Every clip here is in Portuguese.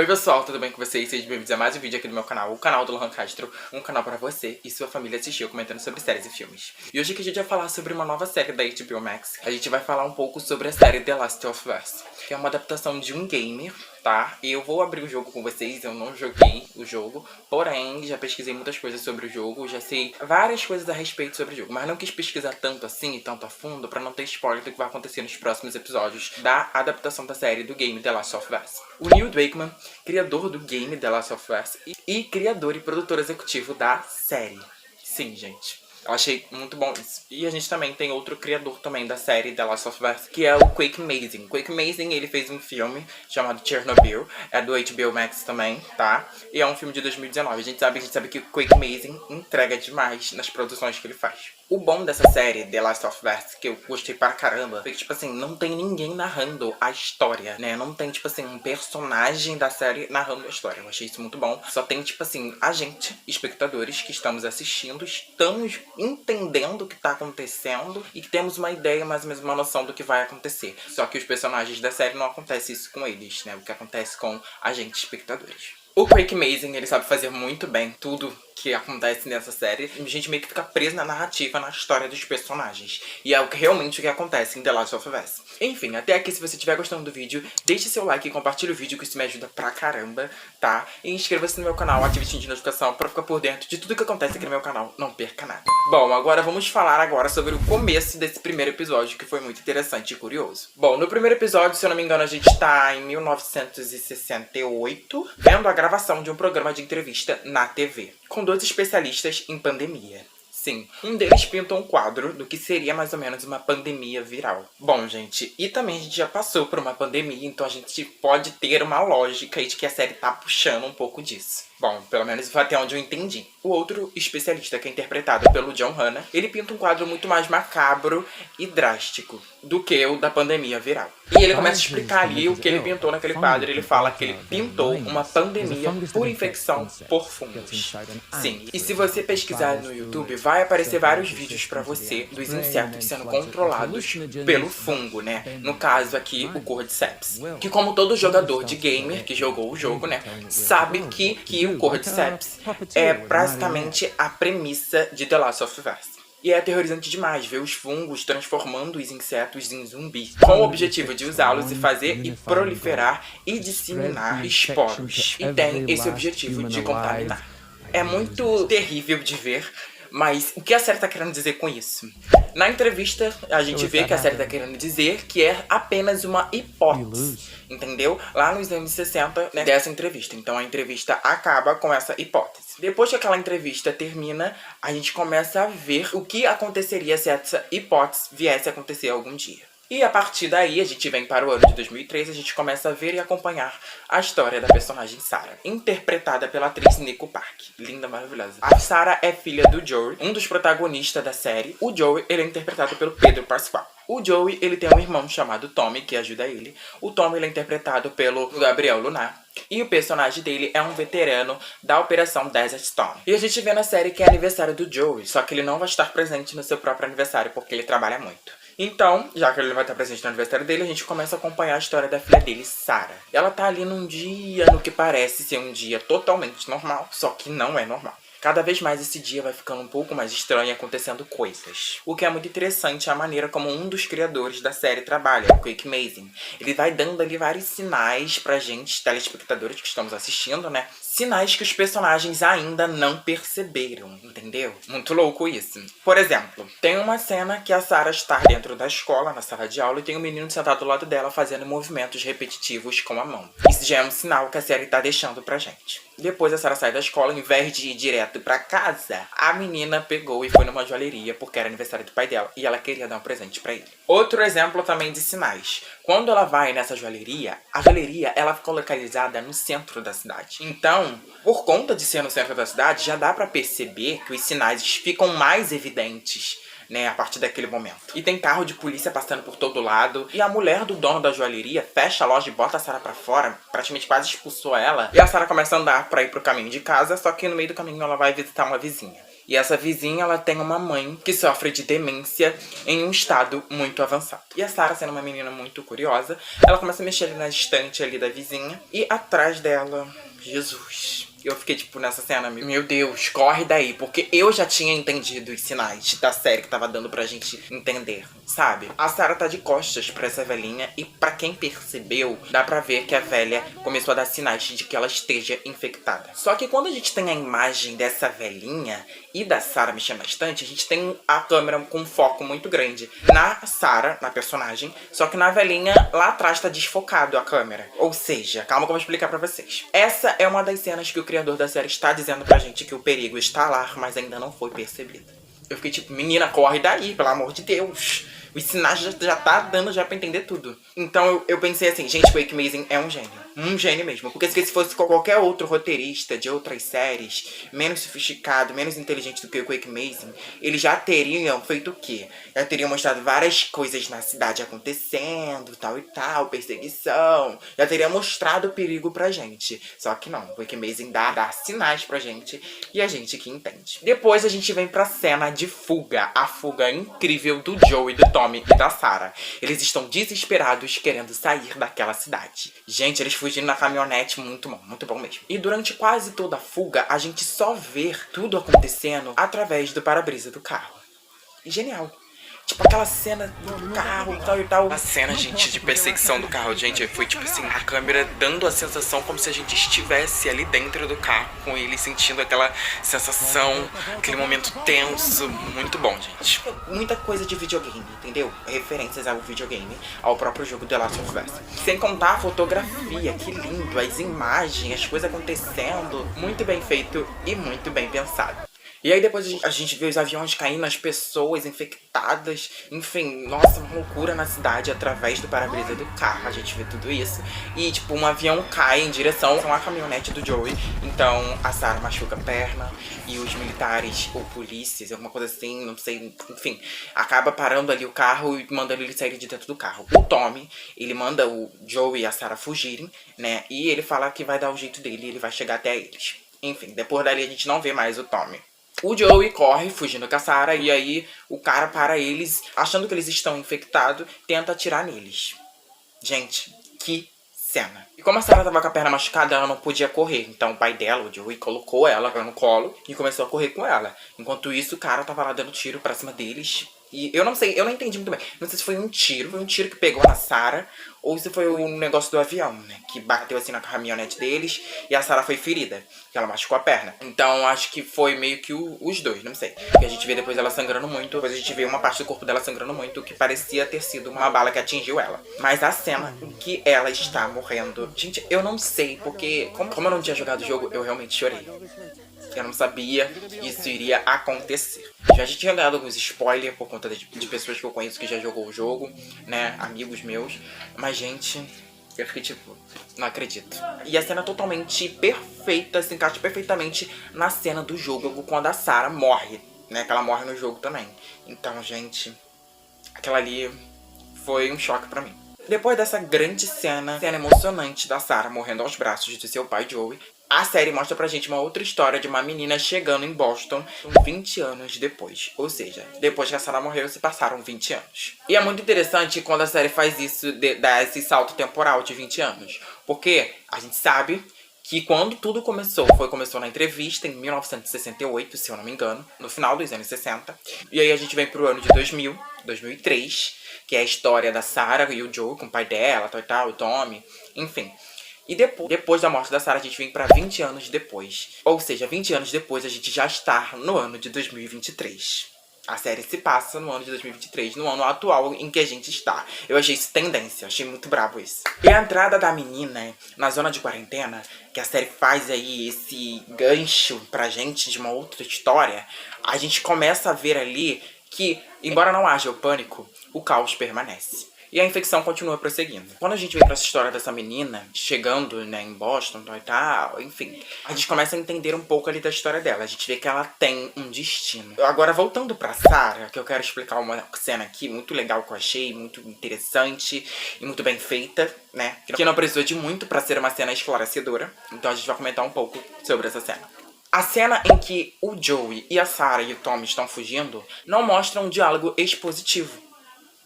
pessoal, tudo bem com vocês? Sejam bem-vindos a mais um vídeo aqui do meu canal, o canal do Lohan Castro, um canal para você e sua família assistir comentando sobre séries e filmes. E hoje aqui a gente vai falar sobre uma nova série da HBO Max. A gente vai falar um pouco sobre a série The Last of Us, que é uma adaptação de um game, tá? Eu vou abrir o jogo com vocês, eu não joguei o jogo, porém já pesquisei muitas coisas sobre o jogo, já sei várias coisas a respeito sobre o jogo, mas não quis pesquisar tanto assim e tanto a fundo pra não ter spoiler do que vai acontecer nos próximos episódios da adaptação da série do game The Last of Us. O Neil Druckmann, criador do game The Last of Us e criador e produtor executivo da série. Sim, gente. Eu achei muito bom isso. E a gente também tem outro criador também da série The Last of Us, que é o Quake Mazin. Quake Mazin, ele fez um filme chamado Chernobyl, é do HBO Max também, tá? E é um filme de 2019. A gente sabe que o Quake Mazin entrega demais nas produções que ele faz. O bom dessa série, The Last of Us, que eu gostei pra caramba, foi que, tipo assim, não tem ninguém narrando a história, né? Não tem, tipo assim, um personagem da série narrando a história. Eu achei isso muito bom. Só tem, tipo assim, a gente, espectadores, que estamos assistindo, estamos entendendo o que tá acontecendo e que temos uma ideia, mais ou menos uma noção do que vai acontecer. Só que os personagens da série não acontece isso com eles, né? O que acontece com a gente, espectadores. O Quake Mazin, ele sabe fazer muito bem tudo que acontece nessa série. A gente meio que fica preso na narrativa, na história dos personagens. E é realmente o que acontece em The Last of Us. Enfim, até aqui, se você estiver gostando do vídeo, deixe seu like e compartilhe o vídeo, que isso me ajuda pra caramba, tá? E inscreva-se no meu canal, ative o sininho de notificação pra ficar por dentro de tudo que acontece aqui no meu canal. Não perca nada. Bom, agora vamos falar sobre o começo desse primeiro episódio, que foi muito interessante e curioso. Bom, no primeiro episódio, se eu não me engano, a gente tá em 1968, vendo a gravação de um programa de entrevista na TV, com dois especialistas em pandemia. Sim, um deles pinta um quadro do que seria mais ou menos uma pandemia viral. Bom, gente, e também a gente já passou por uma pandemia, então a gente pode ter uma lógica de que a série tá puxando um pouco disso. Bom, pelo menos foi até onde eu entendi. O outro especialista, que é interpretado pelo John Hannah, ele pinta um quadro muito mais macabro e drástico do que o da pandemia viral. E ele começa a explicar ali o que ele pintou naquele quadro. Ele fala que ele pintou uma pandemia por infecção por fungos. Sim, e se você pesquisar no YouTube, vai aparecer vários vídeos pra você dos insetos sendo controlados pelo fungo, né? No caso aqui, o Cordyceps. Que, como todo jogador de gamer que jogou o jogo, né, sabe que o Cordyceps é basicamente a premissa de The Last of Us. E é aterrorizante demais ver os fungos transformando os insetos em zumbis, com o objetivo de usá-los e fazer e proliferar e disseminar esporos. E tem esse objetivo de contaminar. É muito terrível de ver, mas o que a série tá querendo dizer com isso? Na entrevista, a gente vê que a série tá querendo dizer que é apenas uma hipótese, entendeu? Lá nos anos 60, né, dessa entrevista. Então a entrevista acaba com essa hipótese. Depois que aquela entrevista termina, a gente começa a ver o que aconteceria se essa hipótese viesse a acontecer algum dia. E a partir daí, a gente vem para o ano de 2003, a gente começa a ver e acompanhar a história da personagem Sarah, interpretada pela atriz Nico Park. Linda, maravilhosa. A Sarah é filha do Joey, um dos protagonistas da série. O Joey, ele é interpretado pelo Pedro Pascal. O Joey, ele tem um irmão chamado Tommy, que ajuda ele. O Tommy, ele é interpretado pelo Gabriel Lunar. E o personagem dele é um veterano da Operação Desert Storm. E a gente vê na série que é aniversário do Joey, só que ele não vai estar presente no seu próprio aniversário, porque ele trabalha muito. Então, já que ele vai estar presente no aniversário dele, a gente começa a acompanhar a história da filha dele, Sarah. Ela tá ali num dia, no que parece ser um dia totalmente normal, só que não é normal. Cada vez mais esse dia vai ficando um pouco mais estranho e acontecendo coisas. O que é muito interessante é a maneira como um dos criadores da série trabalha, o Quake Mazin. Ele vai dando ali vários sinais pra gente, telespectadores que estamos assistindo, né? Sinais que os personagens ainda não perceberam, entendeu? Muito louco isso. Por exemplo, tem uma cena que a Sarah está dentro da escola, na sala de aula, e tem um menino sentado do lado dela fazendo movimentos repetitivos com a mão. Isso já é um sinal que a série tá deixando pra gente. Depois a Sarah sai da escola, em vez de ir direto pra casa, a menina pegou e foi numa joalheria, porque era aniversário do pai dela, e ela queria dar um presente pra ele. Outro exemplo também de sinais. Quando ela vai nessa joalheria, a joalheria ela ficou localizada no centro da cidade. Então, por conta de ser no centro da cidade, já dá pra perceber que os sinais ficam mais evidentes, né, a partir daquele momento. E tem carro de polícia passando por todo lado. E a mulher do dono da joalheria fecha a loja e bota a Sarah pra fora. Praticamente quase expulsou ela. E a Sarah começa a andar pra ir pro caminho de casa. Só que no meio do caminho ela vai visitar uma vizinha. E essa vizinha, ela tem uma mãe que sofre de demência em um estado muito avançado. E a Sarah, sendo uma menina muito curiosa, ela começa a mexer ali na estante ali da vizinha. E atrás dela, Jesus. Eu fiquei, tipo, nessa cena, meu Deus, corre daí. Porque eu já tinha entendido os sinais da série que tava dando pra gente entender, sabe? A Sarah tá de costas pra essa velhinha. E pra quem percebeu, dá pra ver que a velha começou a dar sinais de que ela esteja infectada. Só que quando a gente tem a imagem dessa velhinha e da Sarah mexendo bastante, a gente tem a câmera com um foco muito grande na Sarah, na personagem. Só que na velhinha, lá atrás tá desfocado a câmera. Ou seja, calma que eu vou explicar pra vocês. Essa é uma das cenas que o criador da série está dizendo pra gente que o perigo está lá, mas ainda não foi percebido. Eu fiquei tipo, menina, corre daí, pelo amor de Deus. Os sinais já tá dando já pra entender tudo. Então eu pensei assim, gente, Wake Mazing é um gênio. Um gênio mesmo. Porque se fosse qualquer outro roteirista de outras séries, menos sofisticado, menos inteligente do que o Wake Mazing, eles já teriam feito o quê? Já teriam mostrado várias coisas na cidade acontecendo, tal e tal, perseguição. Já teria mostrado o perigo pra gente. Só que não, o Wake Mazing dá sinais pra gente e a gente que entende. Depois a gente vem pra cena de fuga. A fuga incrível do Joey, do Tommy e da Sarah. Eles estão desesperados querendo sair daquela cidade. Gente, eles fugindo na caminhonete, muito bom mesmo. E durante quase toda a fuga, a gente só vê tudo acontecendo através do para-brisa do carro. Genial. Tipo, aquela cena do carro e tal e tal. A cena, gente, de perseguição do carro, gente, foi tipo assim, a câmera dando a sensação como se a gente estivesse ali dentro do carro, com ele sentindo aquela sensação, aquele momento tenso. Muito bom, gente. Muita coisa de videogame, entendeu? Referências ao videogame, ao próprio jogo The Last of Us. Sem contar a fotografia, que lindo, as imagens, as coisas acontecendo. Muito bem feito e muito bem pensado. E aí depois a gente vê os aviões caindo, as pessoas infectadas. Enfim, nossa, uma loucura na cidade através do para-brisa do carro. A gente vê tudo isso. E tipo, um avião cai em direção à caminhonete do Joey. Então a Sarah machuca a perna. E os militares, ou polícias, alguma coisa assim, não sei, enfim, acaba parando ali o carro e mandando ele sair de dentro do carro. O Tommy, ele manda o Joey e a Sarah fugirem, né? E ele fala que vai dar o jeito dele e ele vai chegar até eles. Enfim, depois dali a gente não vê mais o Tommy. O Joey corre, fugindo com a Sarah, e aí o cara para eles, achando que eles estão infectados, tenta atirar neles. Gente, que cena. E como a Sarah tava com a perna machucada, ela não podia correr. Então o pai dela, o Joey, colocou ela no colo e começou a correr com ela. Enquanto isso, o cara tava lá dando tiro pra cima deles. E eu não sei, eu não entendi muito bem. Não sei se foi um tiro que pegou na Sarah, ou se foi o negócio do avião, né? Que bateu assim na caminhonete deles e a Sarah foi ferida, que ela machucou a perna. Então acho que foi meio que os dois, não sei. Porque a gente vê depois ela sangrando muito, depois a gente vê uma parte do corpo dela sangrando muito, que parecia ter sido uma bala que atingiu ela. Mas a cena em que ela está morrendo, gente, eu não sei, porque como eu não tinha jogado o jogo, eu realmente chorei. Eu não sabia que isso iria acontecer. Já tinha dado alguns spoilers por conta de pessoas que eu conheço que já jogou o jogo, né? Amigos meus. Mas, gente, eu fiquei tipo, não acredito. E a cena totalmente perfeita, se encaixa perfeitamente na cena do jogo quando a Sarah morre, né? Que ela morre no jogo também. Então, gente, aquela ali foi um choque pra mim. Depois dessa grande cena emocionante da Sarah morrendo aos braços de seu pai Joey, a série mostra pra gente uma outra história de uma menina chegando em Boston 20 anos depois. Ou seja, depois que a Sarah morreu, se passaram 20 anos. E é muito interessante quando a série faz isso, dá esse salto temporal de 20 anos. Porque a gente sabe que quando tudo começou na entrevista em 1968, se eu não me engano, no final dos anos 60. E aí a gente vem pro ano de 2000, 2003, que é a história da Sarah e o Joe com o pai dela, tal, o Tommy, enfim. E depois da morte da Sarah, a gente vem pra 20 anos depois. Ou seja, 20 anos depois, a gente já está no ano de 2023. A série se passa no ano de 2023, no ano atual em que a gente está. Eu achei isso tendência, achei muito brabo isso. E a entrada da menina na zona de quarentena, que a série faz aí esse gancho pra gente de uma outra história, a gente começa a ver ali que, embora não haja o pânico, o caos permanece. E a infecção continua prosseguindo. Quando a gente vem pra essa história dessa menina chegando, né, em Boston e tal, enfim, a gente começa a entender um pouco ali da história dela. A gente vê que ela tem um destino. Agora, voltando pra Sarah, que eu quero explicar uma cena aqui muito legal que eu achei, muito interessante e muito bem feita, né? Que não precisou de muito pra ser uma cena esclarecedora. Então a gente vai comentar um pouco sobre essa cena. A cena em que o Joey e a Sarah e o Tom estão fugindo não mostra um diálogo expositivo,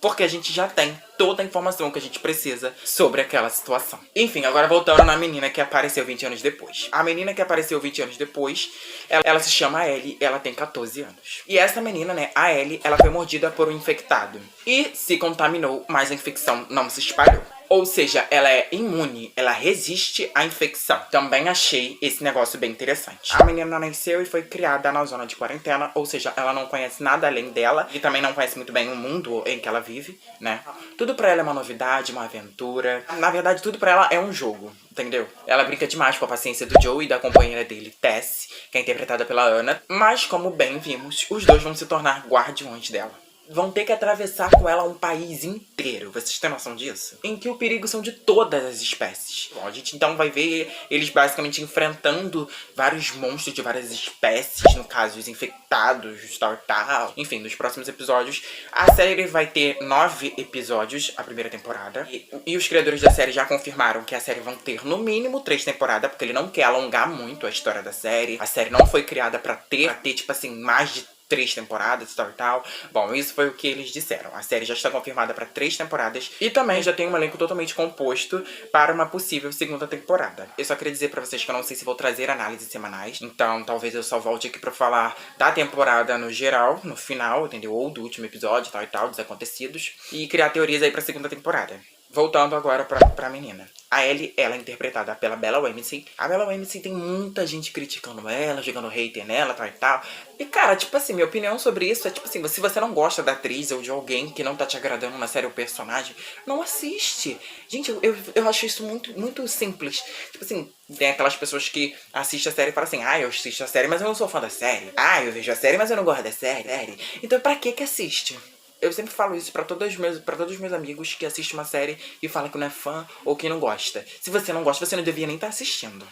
porque a gente já tem toda a informação que a gente precisa sobre aquela situação. Enfim, agora voltando na menina que apareceu 20 anos depois. A menina que apareceu 20 anos depois, ela se chama Ellie, ela tem 14 anos. E essa menina, né, a Ellie, ela foi mordida por um infectado e se contaminou, mas a infecção não se espalhou. Ou seja, ela é imune, ela resiste à infecção. Também achei esse negócio bem interessante. A menina nasceu e foi criada na zona de quarentena, ou seja, ela não conhece nada além dela e também não conhece muito bem o mundo em que ela vive, né? Tudo pra ela é uma novidade, uma aventura. Na verdade, tudo pra ela é um jogo, entendeu? Ela brinca demais com a paciência do Joe e da companheira dele, Tess, que é interpretada pela Anna. Mas, como bem vimos, os dois vão se tornar guardiões dela. Vão ter que atravessar com ela um país inteiro. Vocês têm noção disso? Em que o perigo são de todas as espécies. Bom, a gente então vai ver eles basicamente enfrentando vários monstros de várias espécies. No caso, os infectados, tal. Enfim, nos próximos episódios. A série vai ter 9 episódios, a primeira temporada. E os criadores da série já confirmaram que a série vão ter no mínimo 3 temporadas. Porque ele não quer alongar muito a história da série. A série não foi criada pra ter tipo assim, mais de 3 temporadas, tal. Bom, isso foi o que eles disseram. A série já está confirmada para 3 temporadas e também já tem um elenco totalmente composto para uma possível segunda temporada. Eu só queria dizer pra vocês que eu não sei se vou trazer análises semanais, então talvez eu só volte aqui pra falar da temporada no geral, no final, entendeu? Ou do último episódio, tal, dos acontecidos, e criar teorias aí pra segunda temporada. Voltando agora pra menina. A Ellie, ela é interpretada pela Bella Ramsey. A Bella Ramsey tem muita gente criticando ela, jogando hater nela, tal. E, cara, tipo assim, minha opinião sobre isso é, tipo assim, se você não gosta da atriz ou de alguém que não tá te agradando na série ou personagem, não assiste. Gente, eu acho isso muito simples. Tipo assim, tem aquelas pessoas que assistem a série e falam assim, eu assisto a série, mas eu não sou fã da série. Eu vejo a série, mas eu não gosto da série. Então, pra que assiste? Eu sempre falo isso pra todos os meus amigos que assistem uma série e falam que não é fã ou que não gosta. Se você não gosta, você não devia nem estar assistindo,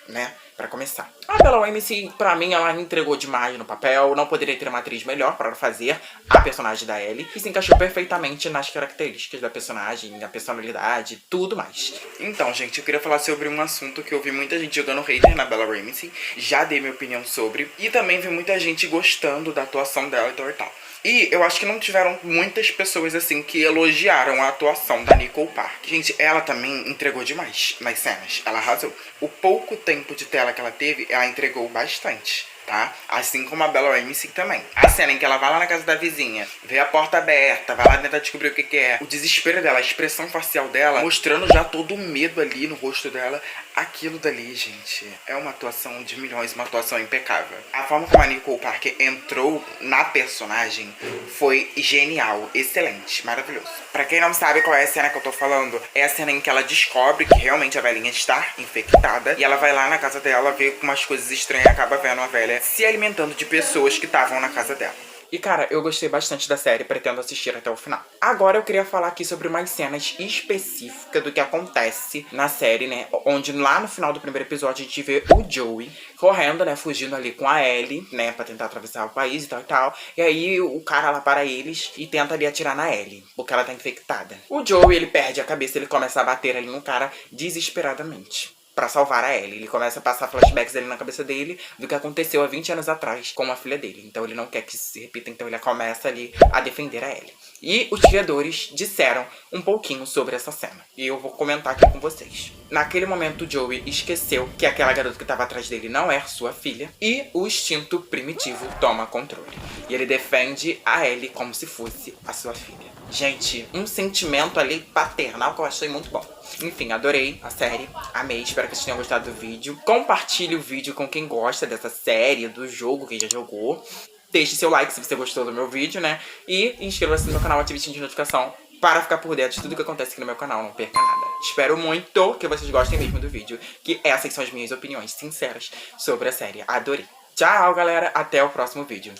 né? Pra começar. A Bella Ramsey, pra mim, ela entregou demais no papel. Não poderia ter uma atriz melhor para fazer a personagem da Ellie. E se encaixou perfeitamente nas características da personagem, a personalidade, tudo mais. Então, gente, eu queria falar sobre um assunto que eu vi muita gente jogando hater na Bella Ramsey. Já dei minha opinião sobre. E também vi muita gente gostando da atuação dela e tal. E eu acho que não tiveram muitas pessoas, assim, que elogiaram a atuação da Nicole Park. Gente, ela também entregou demais nas cenas. Ela arrasou. O pouco tempo de tela que ela teve, ela entregou bastante, tá? Assim como a Bella Ramsey também. A cena em que ela vai lá na casa da vizinha, vê a porta aberta, vai lá tentar descobrir o que é. O desespero dela, a expressão facial dela, mostrando já todo o medo ali no rosto dela. Aquilo dali, gente, é uma atuação de milhões, uma atuação impecável. A forma como a Nicole Park entrou na personagem foi genial, excelente, maravilhoso. Pra quem não sabe qual é a cena que eu tô falando, é a cena em que ela descobre que realmente a velhinha está infectada. E ela vai lá na casa dela, vê umas coisas estranhas e acaba vendo a velha se alimentando de pessoas que estavam na casa dela. E, cara, eu gostei bastante da série, pretendo assistir até o final. Agora eu queria falar aqui sobre umas cenas específicas do que acontece na série, né? Onde lá no final do primeiro episódio a gente vê o Joey correndo, né? Fugindo ali com a Ellie, né? Pra tentar atravessar o país e tal. E aí o cara lá para eles e tenta ali atirar na Ellie, porque ela tá infectada. O Joey, ele perde a cabeça, ele começa a bater ali no cara desesperadamente pra salvar a Ellie. Ele começa a passar flashbacks ali na cabeça dele do que aconteceu há 20 anos atrás com a filha dele. Então ele não quer que isso se repita, então ele começa ali a defender a Ellie. E os criadores disseram um pouquinho sobre essa cena. E eu vou comentar aqui com vocês. Naquele momento, o Joey esqueceu que aquela garota que estava atrás dele não é sua filha. E o instinto primitivo toma controle. E ele defende a Ellie como se fosse a sua filha. Gente, um sentimento ali paternal que eu achei muito bom. Enfim, adorei a série, amei, espero que vocês tenham gostado do vídeo. Compartilhe o vídeo com quem gosta dessa série, do jogo, quem já jogou. Deixe seu like se você gostou do meu vídeo, né? E inscreva-se no meu canal, ative o sininho de notificação para ficar por dentro de tudo que acontece aqui no meu canal, não perca nada. Espero muito que vocês gostem mesmo do vídeo, que essas são as minhas opiniões sinceras sobre a série. Adorei. Tchau, galera, até o próximo vídeo.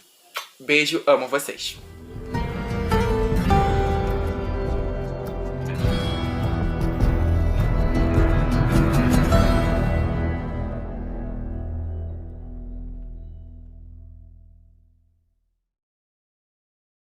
Beijo, amo vocês.